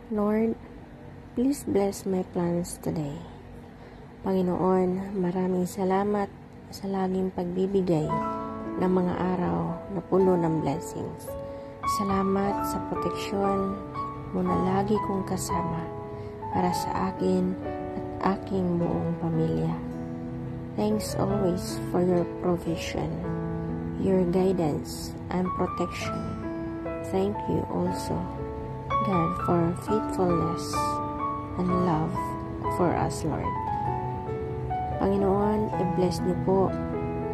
Lord, please bless my plans today. Panginoon, maraming salamat sa laging pagbibigay ng mga araw na puno ng blessings. Salamat sa proteksyon mo na lagi kong kasama para sa akin at aking buong pamilya. Thanks always for your provision, your guidance and protection. Thank you also, God, for faithfulness and love for us, Lord. Panginoon, i-bless niyo po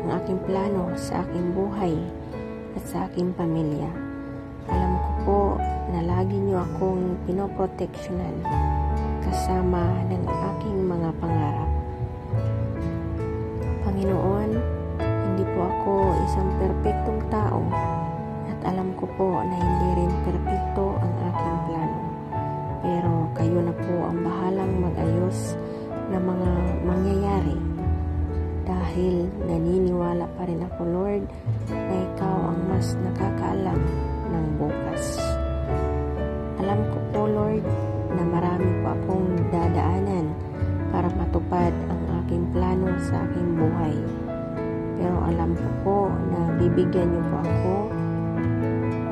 ang aking plano sa aking buhay at sa aking pamilya. Alam ko po na lagi niyo akong pinoproteksyonan kasama ng aking mga pangarap. Panginoon, hindi po ako isang perpektong tao at alam ko po na hindi rin perpekto ang aking plano. Pero kayo na po ang bahalang mag-ayos ng mga mangyayari dahil naniniwala pa rin ako, Lord, na ikaw ang mas nakakaalam ng bukas. Alam ko po, Lord, na marami po akong dadaanan para matupad ang aking plano sa aking buhay. Pero alam ko po na bibigyan niyo po ako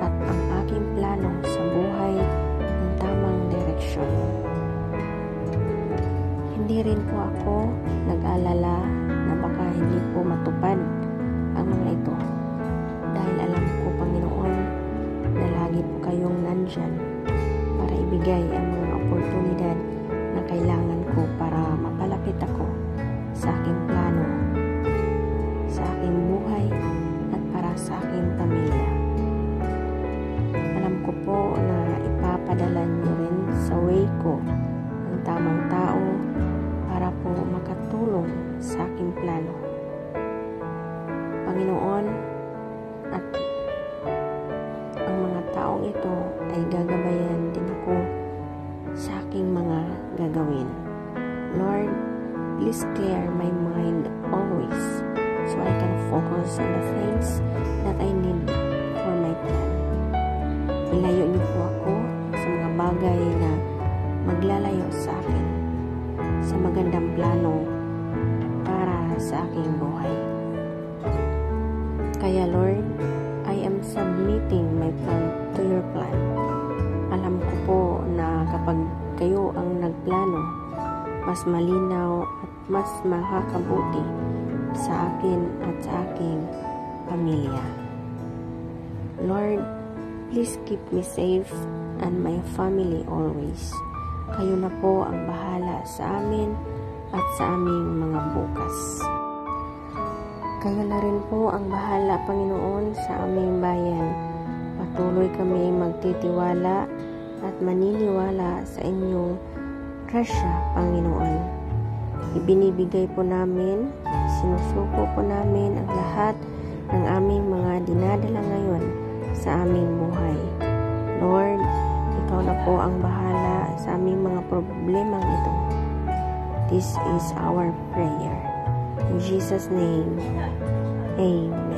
at ang aking plano sa buhay ng tamang direksyon. Hindi rin po ako nag-alala na baka hindi po matupad ang mga ito. Dahil alam ko, Panginoon, na lagi po kayong nandyan para ibigay ang mga oportunidad na kailangan ko para mapalapit ako sa aking plano, sa aking buhay at para sa aking pamilya. Alam ko po na ipapadala niyo rin sa way ko ang tamang tao para po makatulong sa aking plano. Panginoon, at ang mga taong ito ay gagabayan din ako sa aking mga gagawin. Lord, please clear my mind always so I can focus on the things that I need for my plan. Ilayo niyo po ako sa mga bagay na maglalayo sa akin sa magandang plano para sa aking buhay. Kaya Lord, I am submitting my plan to your plan. Alam ko po na kapag kayo ang nagplano, mas malinaw at mas makakabuti sa akin at sa aking pamilya. Lord, please keep me safe and my family always. Kayo na po ang bahala sa amin at sa aming mga bukas. Kayo na rin po ang bahala, Panginoon, sa aming bayan. Patuloy kami magtitiwala at maniniwala sa inyong grasya, Panginoon. Ibinibigay po namin, sinusuko po namin ang lahat ng aming mga dinadala ngayon sa aming buhay. Lord, ikaw na po ang bahala sa aming mga problemang ito. This is our prayer. In Jesus' name, Amen.